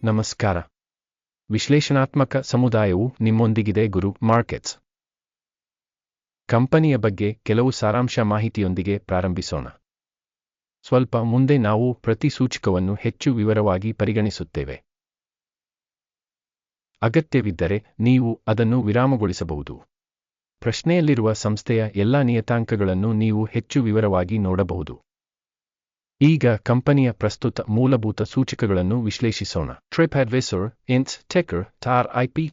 ನಮಸ್ಕಾರ. ವಿಶ್ಲೇಷಣಾತ್ಮಕ ಸಮುದಾಯವು ನಿಮ್ಮೊಂದಿಗಿದೆ. ಗುರು ಮಾರ್ಕೆಟ್ಸ್ ಕಂಪನಿಯ ಬಗ್ಗೆ ಕೆಲವು ಸಾರಾಂಶ ಮಾಹಿತಿಯೊಂದಿಗೆ ಪ್ರಾರಂಭಿಸೋಣ. ಸ್ವಲ್ಪ ಮುಂದೆ ನಾವು ಪ್ರತಿ ಸೂಚಕವನ್ನು ಹೆಚ್ಚು ವಿವರವಾಗಿ ಪರಿಗಣಿಸುತ್ತೇವೆ. ಅಗತ್ಯವಿದ್ದರೆ ನೀವು ಅದನ್ನು ವಿರಾಮಗೊಳಿಸಬಹುದು. ಪ್ರಶ್ನೆಯಲ್ಲಿರುವ ಸಂಸ್ಥೆಯ ಎಲ್ಲಾ ನಿಯತಾಂಕಗಳನ್ನು ನೀವು ಹೆಚ್ಚು ವಿವರವಾಗಿ ನೋಡಬಹುದು. ಈಗ ಕಂಪನಿಯ ಪ್ರಸ್ತುತ ಮೂಲಭೂತ ಸೂಚಕಗಳನ್ನು ವಿಶ್ಲೇಷಿಸೋಣ. ಟ್ರಿಪ್ಅಡ್ವೈಸರ್, ಇಂಡ್ಸ್, ಟೆಕರ್, ಟಾರ್-ಐಪಿ.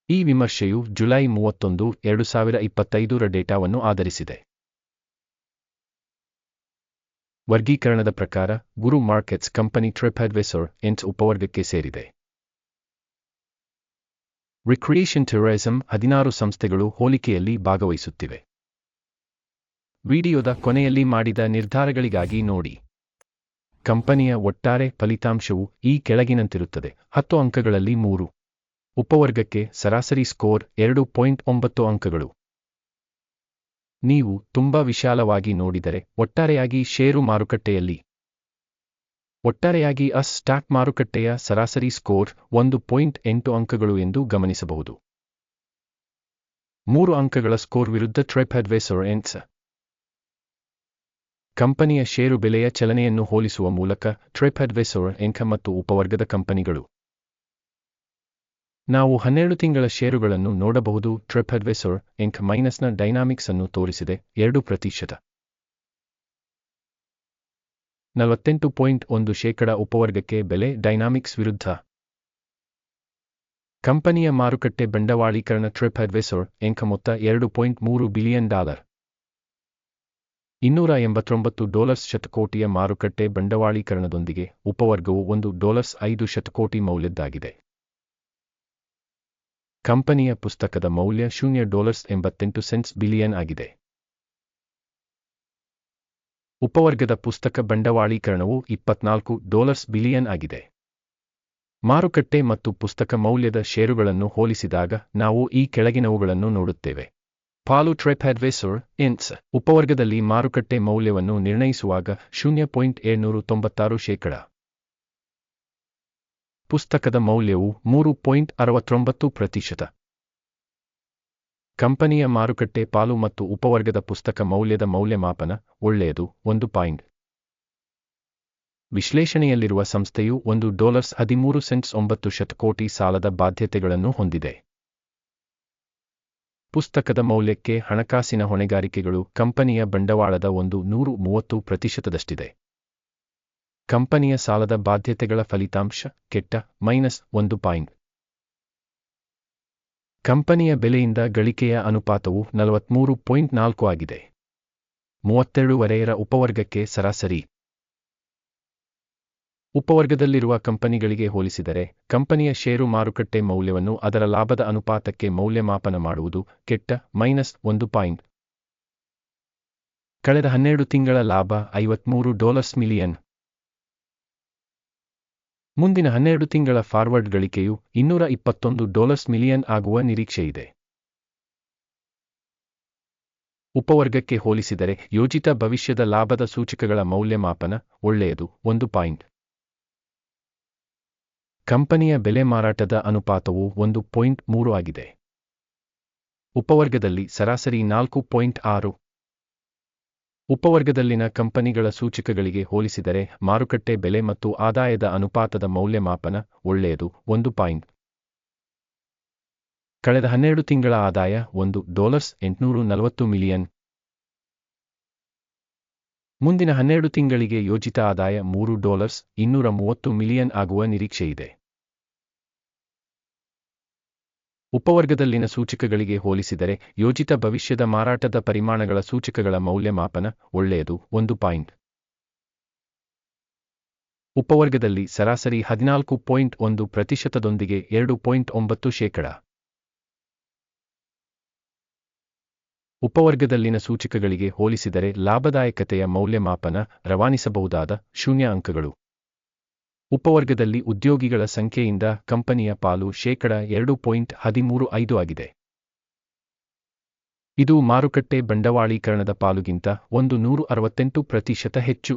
ಈ ವಿಮರ್ಶೆಯು ಜುಲೈ 31, 2025ರ ಡೇಟಾವನ್ನು ಆಧರಿಸಿದೆ. ವರ್ಗೀಕರಣದ ಪ್ರಕಾರ ಗುರು ಮಾರ್ಕೆಟ್ಸ್ ಕಂಪನಿ ಟ್ರಿಪ್ಅಡ್ವೈಸರ್ ಇಂಡ್ಸ್ ಉಪವರ್ಗಕ್ಕೆ ಸೇರಿದೆ. ರಿಕ್ರಿಯೇಷನ್ ಟೂರಿಸಂ 16 ಸಂಸ್ಥೆಗಳು ಹೋಲಿಕೆಯಲ್ಲಿ ಭಾಗವಹಿಸುತ್ತಿವೆ. ವಿಡಿಯೋದ ಕೊನೆಯಲ್ಲಿ ಮಾಡಿದ ನಿರ್ಧಾರಗಳಿಗಾಗಿ ನೋಡಿ. ಕಂಪನಿಯ ಒಟ್ಟಾರೆ ಫಲಿತಾಂಶವು ಈ ಕೆಳಗಿನಂತಿರುತ್ತದೆ. 10 ಅಂಕಗಳಲ್ಲಿ 3. ಉಪವರ್ಗಕ್ಕೆ ಸರಾಸರಿ ಸ್ಕೋರ್ 2.9 ಅಂಕಗಳು. ನೀವು ತುಂಬಾ ವಿಶಾಲವಾಗಿ ನೋಡಿದರೆ ಒಟ್ಟಾರೆಯಾಗಿ ಷೇರು ಮಾರುಕಟ್ಟೆಯಲ್ಲಿ ಸ್ಟಾಕ್ ಮಾರುಕಟ್ಟೆಯ ಸರಾಸರಿ ಸ್ಕೋರ್ 1.8 ಅಂಕಗಳು ಎಂದು ಗಮನಿಸಬಹುದು. 3 ಅಂಕಗಳ ಸ್ಕೋರ್ ವಿರುದ್ಧ ಟ್ರಿಪ್ಅಡ್ವೈಸರ್ ಇಂಡ್ಸ್ ಕಂಪನಿಯ ಷೇರು ಬೆಲೆಯ ಚಲನೆಯನ್ನು ಹೋಲಿಸುವ ಮೂಲಕ ಟ್ರಿಪ್ಅಡ್ವೈಸರ್ ಇಂಕ್ ಮತ್ತು ಉಪವರ್ಗದ ಕಂಪನಿಗಳು. ನಾವು 12 ತಿಂಗಳ ಷೇರುಗಳನ್ನು ನೋಡಬಹುದು. ಟ್ರಿಪ್ಅಡ್ವೈಸರ್ ಇಂಕ್ ಮೈನಸ್ನ ಡೈನಾಮಿಕ್ಸ್ ಅನ್ನು ತೋರಿಸಿದೆ. 2%, 48.1% ಉಪವರ್ಗಕ್ಕೆ ಬೆಲೆ ಡೈನಾಮಿಕ್ಸ್ ವಿರುದ್ಧ. ಕಂಪನಿಯ ಮಾರುಕಟ್ಟೆ ಬಂಡವಾಳೀಕರಣ ಟ್ರಿಪ್ಅಡ್ವೈಸರ್ ಇಂಕ್ ಮೊತ್ತ $2.3 ಬಿಲಿಯನ್, $289 ಶತಕೋಟಿಯ ಮಾರುಕಟ್ಟೆ ಬಂಡವಾಳೀಕರಣದೊಂದಿಗೆ ಉಪವರ್ಗವು $1.5 ಶತಕೋಟಿ ಮೌಲ್ಯದ್ದಾಗಿದೆ. ಕಂಪನಿಯ ಪುಸ್ತಕದ ಮೌಲ್ಯ $0.88 ಬಿಲಿಯನ್ ಆಗಿದೆ. ಉಪವರ್ಗದ ಪುಸ್ತಕ ಬಂಡವಾಳೀಕರಣವು $24 ಬಿಲಿಯನ್ ಆಗಿದೆ. ಮಾರುಕಟ್ಟೆ ಮತ್ತು ಪುಸ್ತಕ ಮೌಲ್ಯದ ಷೇರುಗಳನ್ನು ಹೋಲಿಸಿದಾಗ ನಾವು ಈ ಕೆಳಗಿನವುಗಳನ್ನು ನೋಡುತ್ತೇವೆ. ಪಾಲು ಟ್ರಿಪ್ಅಡ್ವೈಸರ್ ಇಂಡ್ಸ್ ಉಪವರ್ಗದಲ್ಲಿ ಮಾರುಕಟ್ಟೆ ಮೌಲ್ಯವನ್ನು ನಿರ್ಣಯಿಸುವಾಗ 0.796%. ಪುಸ್ತಕದ ಮೌಲ್ಯವು 3.69%. ಕಂಪನಿಯ ಮಾರುಕಟ್ಟೆ ಪಾಲು ಮತ್ತು ಉಪವರ್ಗದ ಪುಸ್ತಕ ಮೌಲ್ಯದ ಮೌಲ್ಯಮಾಪನ ಒಳ್ಳೆಯದು. 1. ವಿಶ್ಲೇಷಣೆಯಲ್ಲಿರುವ ಸಂಸ್ಥೆಯು $13.9 ಶತಕೋಟಿ ಸಾಲದ ಬಾಧ್ಯತೆಗಳನ್ನು ಹೊಂದಿದೆ. ಪುಸ್ತಕದ ಮೌಲ್ಯಕ್ಕೆ ಹಣಕಾಸಿನ ಹೊಣೆಗಾರಿಕೆಗಳು ಕಂಪನಿಯ ಬಂಡವಾಳದ 130%. ಕಂಪನಿಯ ಸಾಲದ ಬಾಧ್ಯತೆಗಳ ಫಲಿತಾಂಶ ಕೆಟ್ಟ -1. ಕಂಪನಿಯ ಬೆಲೆಯಿಂದ ಗಳಿಕೆಯ ಅನುಪಾತವು 43.4 ಆಗಿದೆ. 32 ಉಪವರ್ಗಕ್ಕೆ ಸರಾಸರಿ. ಉಪವರ್ಗದಲ್ಲಿರುವ ಕಂಪನಿಗಳಿಗೆ ಹೋಲಿಸಿದರೆ ಕಂಪನಿಯ ಷೇರು ಮಾರುಕಟ್ಟೆ ಮೌಲ್ಯವನ್ನು ಅದರ ಲಾಭದ ಅನುಪಾತಕ್ಕೆ ಮೌಲ್ಯಮಾಪನ ಮಾಡುವುದು ಕೆಟ್ಟ -1. ಕಳೆದ 12 ತಿಂಗಳ ಲಾಭ $53 ಮಿಲಿಯನ್. ಮುಂದಿನ 12 ತಿಂಗಳ ಫಾರ್ವರ್ಡ್ ಗಳಿಕೆಯು $221 ಮಿಲಿಯನ್ ಆಗುವ ನಿರೀಕ್ಷೆಯಿದೆ. ಉಪವರ್ಗಕ್ಕೆ ಹೋಲಿಸಿದರೆ ಯೋಜಿತ ಭವಿಷ್ಯದ ಲಾಭದ ಸೂಚಕಗಳ ಮೌಲ್ಯಮಾಪನ ಒಳ್ಳೆಯದು. 1. ಕಂಪನಿಯ ಬೆಲೆ ಮಾರಾಟದ ಅನುಪಾತವು 1.3 ಆಗಿದೆ. ಉಪವರ್ಗದಲ್ಲಿ ಸರಾಸರಿ 4.6. ಉಪವರ್ಗದಲ್ಲಿನ ಕಂಪನಿಗಳ ಸೂಚಕಗಳಿಗೆ ಹೋಲಿಸಿದರೆ ಮಾರುಕಟ್ಟೆ ಬೆಲೆ ಮತ್ತು ಆದಾಯದ ಅನುಪಾತದ ಮೌಲ್ಯಮಾಪನ ಒಳ್ಳೆಯದು. 1. ಕಳೆದ 12 ತಿಂಗಳ ಆದಾಯ $840 ಮಿಲಿಯನ್. ಮುಂದಿನ 12 ತಿಂಗಳಿಗೆ ಯೋಜಿತ ಆದಾಯ $3.230 ಮಿಲಿಯನ್ ಆಗುವ ನಿರೀಕ್ಷೆಯಿದೆ. ಉಪವರ್ಗದಲ್ಲಿನ ಸೂಚಕಗಳಿಗೆ ಹೋಲಿಸಿದರೆ ಯೋಜಿತ ಭವಿಷ್ಯದ ಮಾರಾಟದ ಪರಿಮಾಣಗಳ ಸೂಚಕಗಳ ಮೌಲ್ಯಮಾಪನ ಒಳ್ಳೆಯದು. 1. ಉಪವರ್ಗದಲ್ಲಿ ಸರಾಸರಿ 14.1%ದೊಂದಿಗೆ 2.9%. ಉಪವರ್ಗದಲ್ಲಿನ ಸೂಚಕಗಳಿಗೆ ಹೋಲಿಸಿದರೆ ಲಾಭದಾಯಕತೆಯ ಮೌಲ್ಯಮಾಪನ ರವಾನಿಸಬಹುದಾದ 0 ಅಂಕಗಳು. ಉಪವರ್ಗದಲ್ಲಿ ಉದ್ಯೋಗಿಗಳ ಸಂಖ್ಯೆಯಿಂದ ಕಂಪನಿಯ ಪಾಲು $2.135 ಆಗಿದೆ. ಇದು ಮಾರುಕಟ್ಟೆ ಬಂಡವಾಳೀಕರಣದ ಪಾಲುಗಿಂತ 168% ಹೆಚ್ಚು.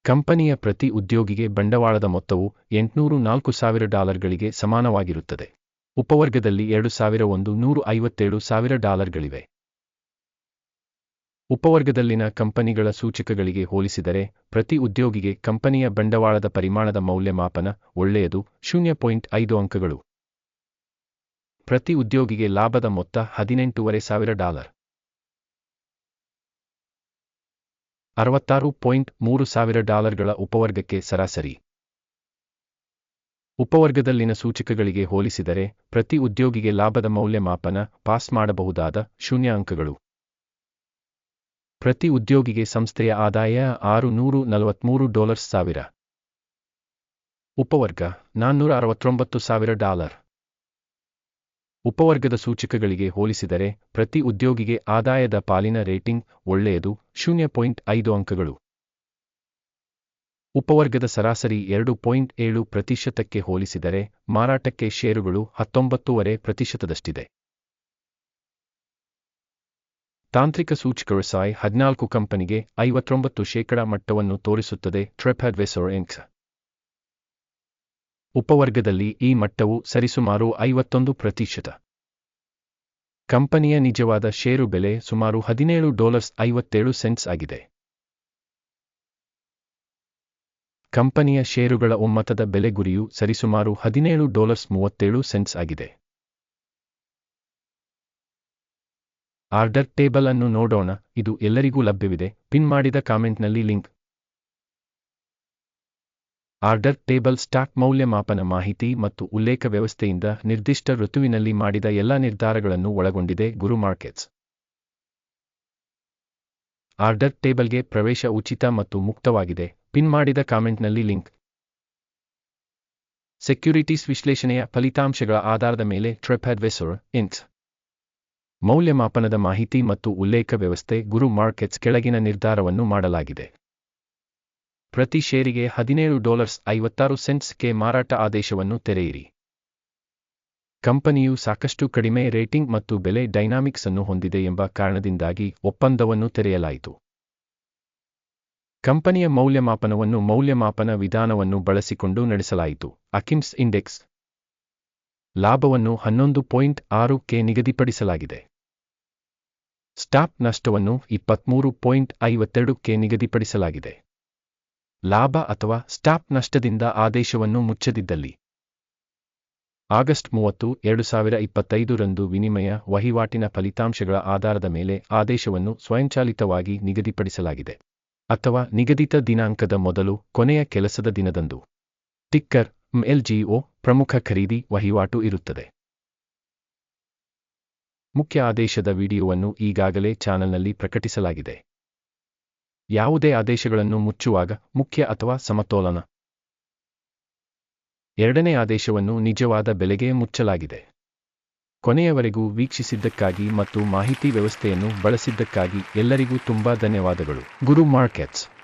ಕಂಪನಿಯ ಪ್ರತಿ ಉದ್ಯೋಗಿಗೆ ಬಂಡವಾಳದ ಮೊತ್ತವು $804,000ಗಳಿಗೆ ಸಮಾನವಾಗಿರುತ್ತದೆ. ಉಪವರ್ಗದಲ್ಲಿ $2,157,000ಗಳಿವೆ. ಉಪವರ್ಗದಲ್ಲಿನ ಕಂಪನಿಗಳ ಸೂಚಕಗಳಿಗೆ ಹೋಲಿಸಿದರೆ ಪ್ರತಿ ಉದ್ಯೋಗಿಗೆ ಕಂಪನಿಯ ಬಂಡವಾಳದ ಪರಿಮಾಣದ ಮೌಲ್ಯಮಾಪನ ಒಳ್ಳೆಯದು 0.5 ಅಂಕಗಳು. ಪ್ರತಿ ಉದ್ಯೋಗಿಗೆ ಲಾಭದ ಮೊತ್ತ $18,500. 66,300,000ಗಳ ಉಪವರ್ಗಕ್ಕೆ ಸರಾಸರಿ. ಉಪವರ್ಗದಲ್ಲಿನ ಸೂಚಕಗಳಿಗೆ ಹೋಲಿಸಿದರೆ ಪ್ರತಿ ಉದ್ಯೋಗಿಗೆ ಲಾಭದ ಮೌಲ್ಯಮಾಪನ ಪಾಸ್ ಮಾಡಬಹುದಾದ 0 ಅಂಕಗಳು. ಪ್ರತಿ ಉದ್ಯೋಗಿಗೆ ಸಂಸ್ಥೆಯ ಆದಾಯ $643,000. ಉಪವರ್ಗ $469,000. ಉಪವರ್ಗದ ಸೂಚಕಗಳಿಗೆ ಹೋಲಿಸಿದರೆ ಪ್ರತಿ ಉದ್ಯೋಗಿಗೆ ಆದಾಯದ ಪಾಲಿನ ರೇಟಿಂಗ್ ಒಳ್ಳೆಯದು 0.5 ಅಂಕಗಳು. ಉಪವರ್ಗದ ಸರಾಸರಿ 2.7%ಕ್ಕೆ ಹೋಲಿಸಿದರೆ ಮಾರಾಟಕ್ಕೆ ಷೇರುಗಳು 19.5%ದಷ್ಟಿದೆ. ತಾಂತ್ರಿಕ ಸೂಚಕ RSI 14 ಕಂಪನಿಗೆ 59% ಮಟ್ಟವನ್ನು ತೋರಿಸುತ್ತದೆ. TripAdvisor Inc. ಉಪವರ್ಗದಲ್ಲಿ ಈ ಮಟ್ಟವು ಸರಿಸುಮಾರು 51%. ಕಂಪನಿಯ ನಿಜವಾದ ಷೇರು ಬೆಲೆ ಸುಮಾರು $17.57 ಆಗಿದೆ. ಕಂಪನಿಯ ಷೇರುಗಳ ಒಮ್ಮತದ ಬೆಲೆ ಗುರಿಯು ಸರಿಸುಮಾರು $17.37 ಆಗಿದೆ. ಆರ್ಡರ್ ಟೇಬಲ್ ಅನ್ನು ನೋಡೋಣ. ಇದು ಎಲ್ಲರಿಗೂ ಲಭ್ಯವಿದೆ. ಪಿನ್ ಮಾಡಿದ ಕಾಮೆಂಟ್ನಲ್ಲಿ ಲಿಂಕ್. ಆರ್ಡರ್ ಟೇಬಲ್ ಸ್ಟಾಕ್ ಮೌಲ್ಯಮಾಪನ ಮಾಹಿತಿ ಮತ್ತು ಉಲ್ಲೇಖ ವ್ಯವಸ್ಥೆಯಿಂದ ನಿರ್ದಿಷ್ಟ ಋತುವಿನಲ್ಲಿ ಮಾಡಿದ ಎಲ್ಲ ನಿರ್ಧಾರಗಳನ್ನು ಒಳಗೊಂಡಿದೆ. ಗುರು ಮಾರ್ಕೆಟ್ಸ್ ಆರ್ಡರ್ ಟೇಬಲ್ಗೆ ಪ್ರವೇಶ ಉಚಿತ ಮತ್ತು ಮುಕ್ತವಾಗಿದೆ. ಪಿನ್ ಮಾಡಿದ ಕಾಮೆಂಟ್ನಲ್ಲಿ ಲಿಂಕ್. ಸೆಕ್ಯುರಿಟೀಸ್ ವಿಶ್ಲೇಷಣೆಯ ಫಲಿತಾಂಶಗಳ ಆಧಾರದ ಮೇಲೆ TripAdvisor Inc. ಮೌಲ್ಯಮಾಪನದ ಮಾಹಿತಿ ಮತ್ತು ಉಲ್ಲೇಖ ವ್ಯವಸ್ಥೆ. ಗುರು ಮಾರ್ಕೆಟ್ಸ್ ಕೆಳಗಿನ ನಿರ್ಧಾರವನ್ನು ಮಾಡಲಾಗಿದೆ. ಪ್ರತಿ ಷೇರಿಗೆ $17.56ಕ್ಕೆ ಮಾರಾಟ ಆದೇಶವನ್ನು ತೆರೆಯಿರಿ. ಕಂಪನಿಯು ಸಾಕಷ್ಟು ಕಡಿಮೆ ರೇಟಿಂಗ್ ಮತ್ತು ಬೆಲೆ ಡೈನಾಮಿಕ್ಸ್ ಅನ್ನು ಹೊಂದಿದೆ ಎಂಬ ಕಾರಣದಿಂದಾಗಿ ಒಪ್ಪಂದವನ್ನು ತೆರೆಯಲಾಯಿತು. ಕಂಪನಿಯ ಮೌಲ್ಯಮಾಪನವನ್ನು ಮೌಲ್ಯಮಾಪನ ವಿಧಾನವನ್ನು ಬಳಸಿಕೊಂಡು ನಡೆಸಲಾಯಿತು. ಅಕಿಮ್ಸ್ ಇಂಡೆಕ್ಸ್ ಲಾಭವನ್ನು 11.6ಕ್ಕೆ ನಿಗದಿಪಡಿಸಲಾಗಿದೆ. ಸ್ಟಾಪ್ ನಷ್ಟವನ್ನು 23.52ಕ್ಕೆ ನಿಗದಿಪಡಿಸಲಾಗಿದೆ. ಲಾಭ ಅಥವಾ ಸ್ಟಾಪ್ ನಷ್ಟದಿಂದ ಆದೇಶವನ್ನು ಮುಚ್ಚದಿದ್ದಲ್ಲಿ ಆಗಸ್ಟ್ 30, 2025 ರಂದು ವಿನಿಮಯ ವಹಿವಾಟಿನ ಫಲಿತಾಂಶಗಳ ಆಧಾರದ ಮೇಲೆ ಆದೇಶವನ್ನು ಸ್ವಯಂಚಾಲಿತವಾಗಿ ನಿಗದಿಪಡಿಸಲಾಗಿದೆ ಅಥವಾ ನಿಗದಿತ ದಿನಾಂಕದ ಮೊದಲು ಕೊನೆಯ ಕೆಲಸದ ದಿನದಂದು. ಟಿಕ್ಕರ್ MLGO ಪ್ರಮುಖ ಖರೀದಿ ವಹಿವಾಟು ಇರುತ್ತದೆ. ಮುಖ್ಯ ಆದೇಶದ ವಿಡಿಯೋವನ್ನು ಈಗಾಗಲೇ ಚಾನೆಲ್ನಲ್ಲಿ ಪ್ರಕಟಿಸಲಾಗಿದೆ. ಯಾವುದೇ ಆದೇಶಗಳನ್ನು ಮುಚ್ಚುವಾಗ ಮುಖ್ಯ ಅಥವಾ ಸಮತೋಲನ ಎರಡನೇ ಆದೇಶವನ್ನು ನಿಜವಾದ ಬೆಲೆಗೆ ಮುಚ್ಚಲಾಗಿದೆ. ಕೊನೆಯವರೆಗೂ ವೀಕ್ಷಿಸಿದ್ದಕ್ಕಾಗಿ ಮತ್ತು ಮಾಹಿತಿ ವ್ಯವಸ್ಥೆಯನ್ನು ಬಳಸಿದ್ದಕ್ಕಾಗಿ ಎಲ್ಲರಿಗೂ ತುಂಬಾ ಧನ್ಯವಾದಗಳು. ಗುರು ಮಾರ್ಕೆಟ್ಸ್